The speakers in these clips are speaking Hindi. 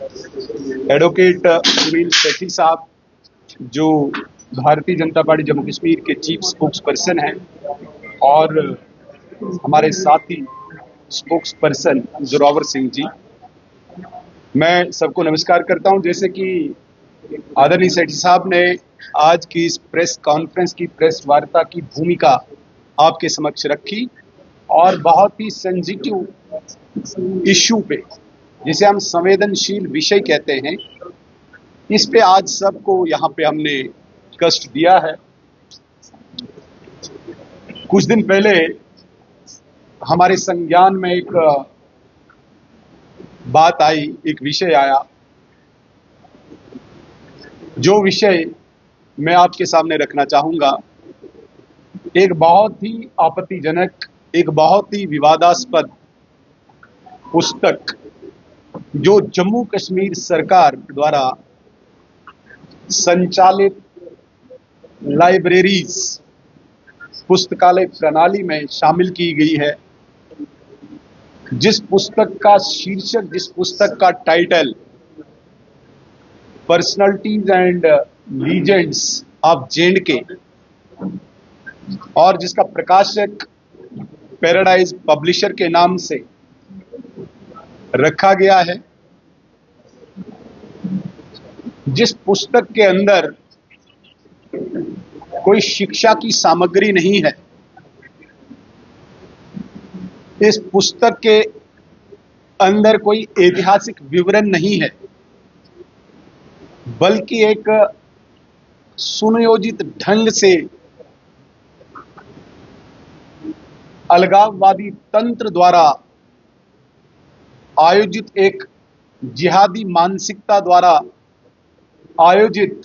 एडवोकेट सुनील सेठी साहब जो भारतीय जनता पार्टी जम्मू कश्मीर के चीफ स्पोक्स पर्सन हैं और हमारे साथी स्पोक्स पर्सन जोरावर सिंह जी, मैं सबको नमस्कार करता हूं। जैसे कि आदरणीय सेठी साहब ने आज की इस प्रेस कॉन्फ्रेंस की प्रेस वार्ता की भूमिका आपके समक्ष रखी और बहुत ही सेंसिटिव इश्यू पे, जिसे हम संवेदनशील विषय कहते हैं, इस पे आज सबको यहाँ पे हमने कष्ट दिया है। कुछ दिन पहले हमारे संज्ञान में एक बात आई, एक विषय आया, जो विषय मैं आपके सामने रखना चाहूंगा। एक बहुत ही आपत्तिजनक, एक बहुत ही विवादास्पद पुस्तक जो जम्मू कश्मीर सरकार द्वारा संचालित लाइब्रेरीज पुस्तकालय प्रणाली में शामिल की गई है, जिस पुस्तक का शीर्षक, जिस पुस्तक का title personalities and legends of J&K और जिसका प्रकाशक पैराडाइज पब्लिशर के नाम से रखा गया है। जिस पुस्तक के अंदर कोई शिक्षा की सामग्री नहीं है, इस पुस्तक के अंदर कोई ऐतिहासिक विवरण नहीं है, बल्कि एक सुनियोजित ढंग से अलगाववादी तंत्र द्वारा आयोजित, एक जिहादी मानसिकता द्वारा आयोजित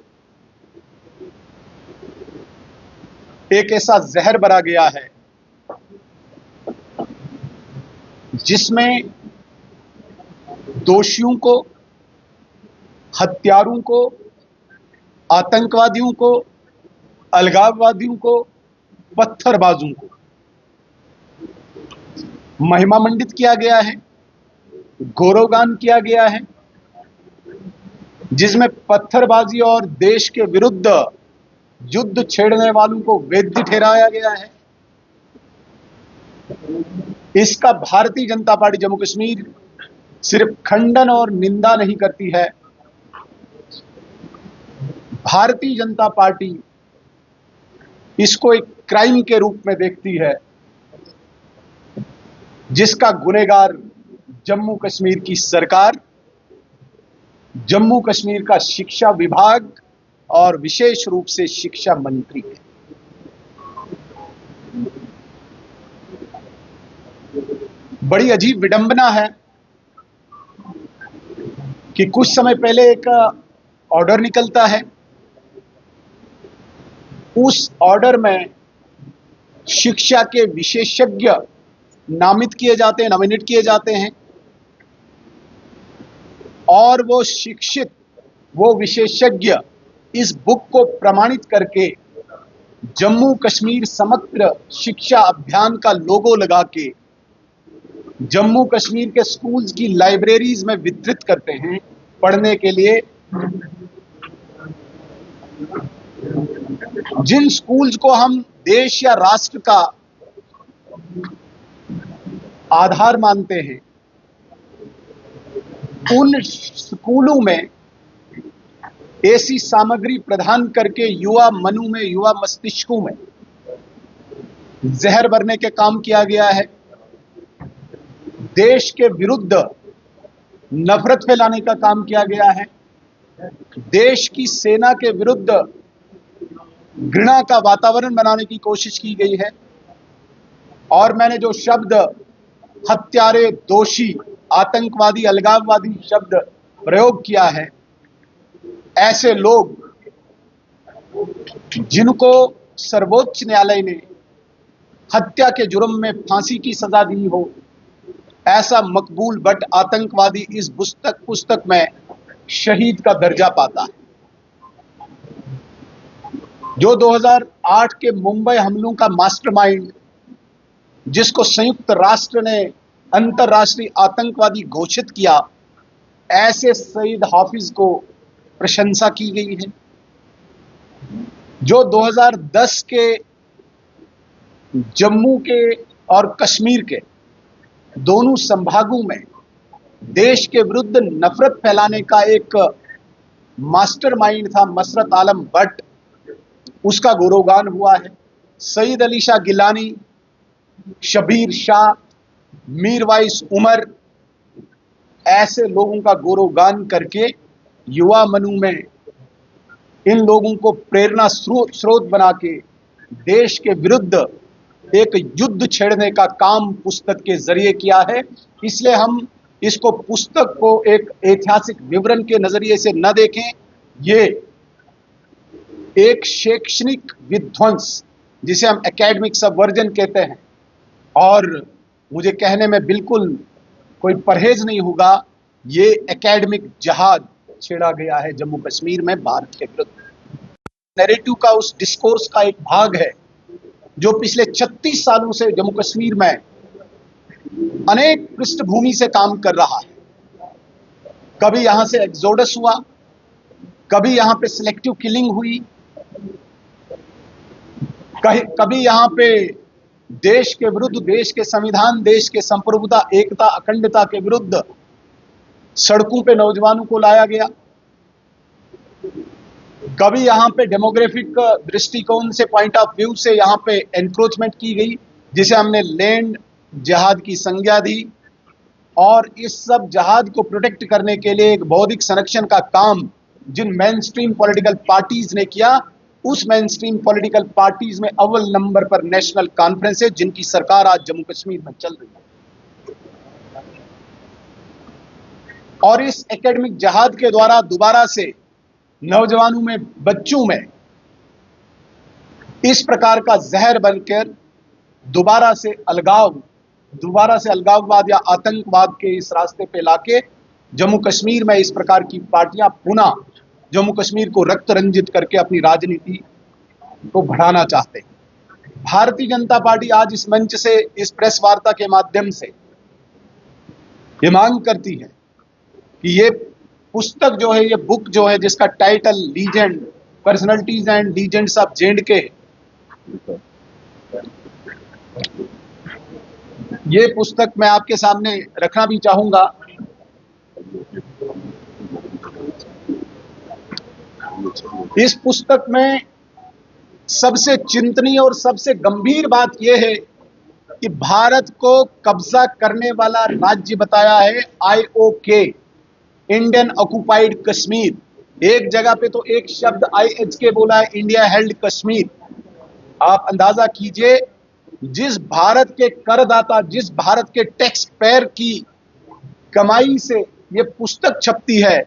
एक ऐसा जहर भरा गया है जिसमें दोषियों को, हत्यारों को, आतंकवादियों को, अलगाववादियों को, पत्थरबाजों को महिमा मंडित किया गया है, गौरवगान किया गया है, जिसमें पत्थरबाजी और देश के विरुद्ध युद्ध छेड़ने वालों को वैध ठहराया गया है। इसका भारतीय जनता पार्टी जम्मू कश्मीर सिर्फ खंडन और निंदा नहीं करती है, भारतीय जनता पार्टी इसको एक क्राइम के रूप में देखती है, जिसका गुनहगार जम्मू कश्मीर की सरकार, जम्मू कश्मीर का शिक्षा विभाग और विशेष रूप से शिक्षा मंत्री है। बड़ी अजीब विडंबना है कि कुछ समय पहले एक ऑर्डर निकलता है, उस ऑर्डर में शिक्षा के विशेषज्ञ नामित किए जाते हैं, नॉमिनेट किए जाते हैं, और वो शिक्षित, वो विशेषज्ञ इस बुक को प्रमाणित करके जम्मू कश्मीर समग्र शिक्षा अभियान का लोगो लगा के जम्मू कश्मीर के स्कूल्स की लाइब्रेरीज में वितरित करते हैं पढ़ने के लिए। जिन स्कूल्स को हम देश या राष्ट्र का आधार मानते हैं, उन स्कूलों में ऐसी सामग्री प्रदान करके युवा मनु में, युवा मस्तिष्कों में जहर भरने के काम किया गया है, देश के विरुद्ध नफरत फैलाने का काम किया गया है, देश की सेना के विरुद्ध घृणा का वातावरण बनाने की कोशिश की गई है। और मैंने जो शब्द हत्यारे, दोषी, आतंकवादी, अलगाववादी शब्द प्रयोग किया है, ऐसे लोग जिनको सर्वोच्च न्यायालय ने हत्या के जुर्म में फांसी की सजा दी हो, ऐसा मकबूल बट आतंकवादी इस पुस्तक में शहीद का दर्जा पाता है। जो 2008 के मुंबई हमलों का मास्टरमाइंड, जिसको संयुक्त राष्ट्र ने अंतर्राष्ट्रीय आतंकवादी घोषित किया, ऐसे सईद हाफिज को प्रशंसा की गई है जो 2010 के जम्मू के और कश्मीर के दोनों संभागों में देश के विरुद्ध नफरत फैलाने का एक मास्टरमाइंड था मसरत आलम भट्ट, उसका गौरवगान हुआ है। सईद अली शाह गिलानी, शबीर शाह, मीरवाइस उमर, ऐसे लोगों का गौरवगान करके युवा मनु में इन लोगों को प्रेरणा स्रोत बना के देश के विरुद्ध एक युद्ध छेड़ने का काम पुस्तक के जरिए किया है। इसलिए हम इसको पुस्तक को एक ऐतिहासिक विवरण के नजरिए से न देखें, ये एक शैक्षणिक विध्वंस जिसे हम एकेडमिक सबवर्जन कहते हैं, और मुझे कहने में बिल्कुल कोई परहेज नहीं होगा, ये एकेडमिक जहाद छेड़ा गया है जम्मू कश्मीर में भारत के विरुद्ध। नैरेटिव का उस डिस्कोर्स का एक भाग है जो पिछले 36 सालों से जम्मू कश्मीर में अनेक पृष्ठभूमि से काम कर रहा है। कभी यहां से एक्सोडस हुआ, कभी यहां पे सिलेक्टिव किलिंग हुई, कभी यहां पे देश के विरुद्ध, देश के संविधान, देश के संप्रभुता, एकता, अखंडता के विरुद्ध सड़कों पे नौजवानों को लाया गया। कभी यहां पे डेमोग्राफिक दृष्टिकोण से, पॉइंट ऑफ व्यू से यहां पे एनक्रोचमेंट की गई, जिसे हमने लैंड जहाद की संज्ञा दी। और इस सब जहाद को प्रोटेक्ट करने के लिए एक बौद्धिक संरक्षण का काम जिन मेन स्ट्रीम पॉलिटिकल पार्टीज ने किया, उस मेन स्ट्रीम पॉलिटिकल पार्टीज में अव्वल नंबर पर नेशनल कॉन्फ्रेंस है, जिनकी सरकार आज जम्मू कश्मीर में चल रही है। और इस एकेडमिक जहाद के द्वारा दोबारा से नौजवानों में, बच्चों में इस प्रकार का जहर बनकर दोबारा से अलगाववाद या आतंकवाद के इस रास्ते पे लाके जम्मू कश्मीर में इस प्रकार की पार्टियां पुनः जम्मू कश्मीर को रक्त रंजित करके अपनी राजनीति को बढ़ाना चाहते हैं। भारतीय जनता पार्टी आज इस मंच से, इस प्रेस वार्ता के माध्यम से ये मांग करती है कि ये पुस्तक जो है, ये बुक जो है, जिसका title legend, personalities and legends of जे&के, ये पुस्तक मैं आपके सामने रखना भी चाहूंगा। इस पुस्तक में सबसे चिंतनीय और सबसे गंभीर बात यह है कि भारत को कब्जा करने वाला राज्य बताया है IOK, इंडियन ऑक्युपाइड कश्मीर। एक जगह पे तो एक शब्द IHK बोला है, इंडिया हेल्ड कश्मीर। आप अंदाजा कीजिए, जिस भारत के करदाता, जिस भारत के टैक्स पेयर की कमाई से ये पुस्तक छपती है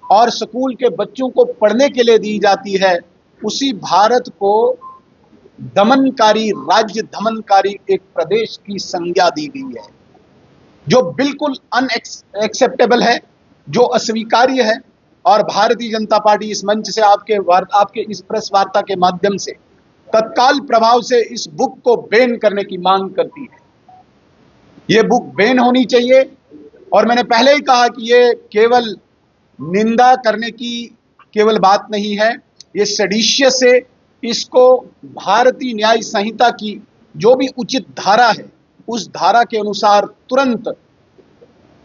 और स्कूल के बच्चों को पढ़ने के लिए दी जाती है, उसी भारत को दमनकारी राज्य, दमनकारी एक प्रदेश की संज्ञा दी गई है, जो बिल्कुल अनएक्सेप्टेबल है, जो अस्वीकार्य है। और भारतीय जनता पार्टी इस मंच से, आपके इस प्रेस वार्ता के माध्यम से तत्काल प्रभाव से इस बुक को बैन करने की मांग करती है। ये बुक बैन होनी चाहिए। और मैंने पहले ही कहा कि ये केवल निंदा करने की केवल बात नहीं है, ये सेडिशियस है। इसको भारतीय न्याय संहिता की जो भी उचित धारा है, उस धारा के अनुसार तुरंत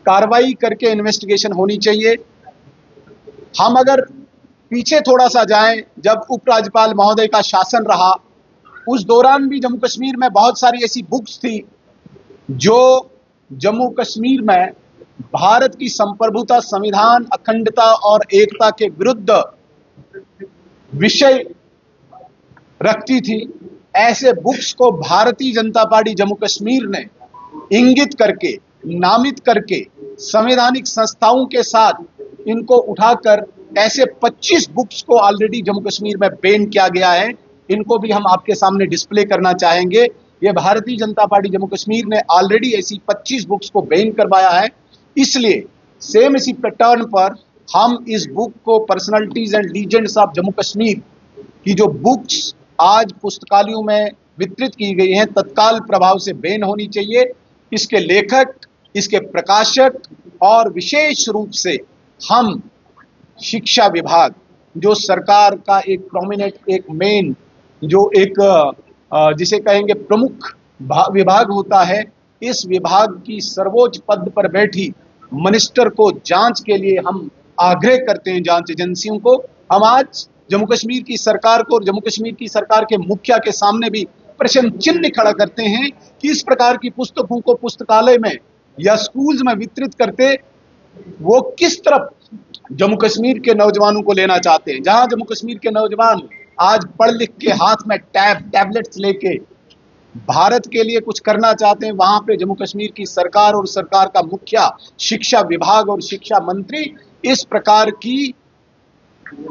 कार्रवाई करके इन्वेस्टिगेशन होनी चाहिए। हम अगर पीछे थोड़ा सा जाएं, जब उपराज्यपाल महोदय का शासन रहा, उस दौरान भी जम्मू कश्मीर में बहुत सारी ऐसी बुक्स थी जो जम्मू कश्मीर में भारत की संप्रभुता, संविधान, अखंडता और एकता के विरुद्ध विषय रखती थी। ऐसे बुक्स को भारतीय जनता पार्टी जम्मू कश्मीर ने इंगित करके, नामित करके, संवैधानिक संस्थाओं के साथ इनको उठाकर ऐसे 25 बुक्स को ऑलरेडी जम्मू कश्मीर में बैन किया गया है। इनको भी हम आपके सामने डिस्प्ले करना चाहेंगे। ये भारतीय जनता पार्टी जम्मू कश्मीर ने ऑलरेडी ऐसी 25 बुक्स को बैन करवाया है। इसलिए सेम इसी पैटर्न पर हम इस बुक को, personalities and legends of Jammu Kashmir की जो बुक्स आज पुस्तकालयों में वितरित की गई हैं, तत्काल प्रभाव से बैन होनी चाहिए। इसके लेखक, इसके प्रकाशक और विशेष रूप से हम शिक्षा विभाग जो सरकार का एक प्रोमिनेंट, एक मेन, जो एक जिसे कहेंगे प्रमुख विभाग होता है, इस विभाग की सर्वोच्च पद पर बैठी मिनिस्टर को जांच के लिए हम आग्रह करते हैं, जांच एजेंसियों को। हम आज जम्मू कश्मीर की सरकार को और जम्मू कश्मीर की सरकार के मुखिया के सामने भी प्रश्न चिन्ह खड़ा करते हैं कि इस प्रकार की पुस्तकों को पुस्तकालय में या स्कूल्स में वितरित करते वो किस तरफ जम्मू कश्मीर के नौजवानों को लेना चाहते हैं। जहां जम्मू कश्मीर के नौजवान आज पढ़ लिख के हाथ में टैबलेट्स लेके भारत के लिए कुछ करना चाहते हैं, वहां पे जम्मू कश्मीर की सरकार और सरकार का मुखिया, शिक्षा विभाग और शिक्षा मंत्री इस प्रकार की,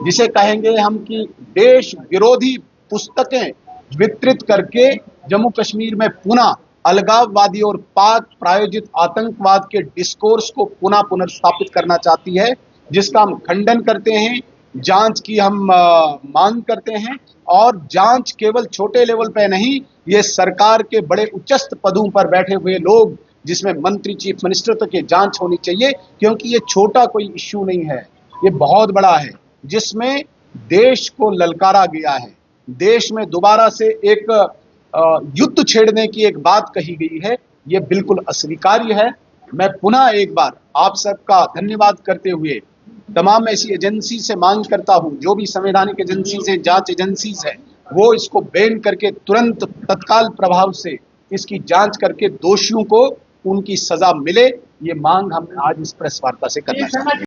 जिसे कहेंगे हम, कि देश विरोधी पुस्तकें वितरित करके जम्मू कश्मीर में पुनः अलगाववादी और पाक प्रायोजित आतंकवाद के डिस्कोर्स को पुनः पुनर्स्थापित करना चाहती है, जिसका हम खंडन करते हैं। जांच की हम मांग करते हैं, और जांच केवल छोटे लेवल पे नहीं, ये सरकार के बड़े उच्चस्थ पदों पर बैठे हुए लोग, जिसमें मंत्री, चीफ मिनिस्टर तक ये जांच होनी चाहिए, क्योंकि ये छोटा कोई इश्यू नहीं है, ये बहुत बड़ा है, जिसमें देश को ललकारा गया है। देश में दोबारा से एक युद्ध छेड़ने की एक बात कही गई है, ये बिल्कुल अस्वीकार्य है। मैं पुनः एक बार आप सबका धन्यवाद करते हुए तमाम ऐसी एजेंसी से मांग करता हूं, जो भी संवैधानिक एजेंसीज हैं, जांच एजेंसीज हैं, वो इसको बैन करके तुरंत तत्काल प्रभाव से इसकी जांच करके दोषियों को उनकी सजा मिले। ये मांग हम आज इस प्रेस वार्ता से करना चाहते हैं।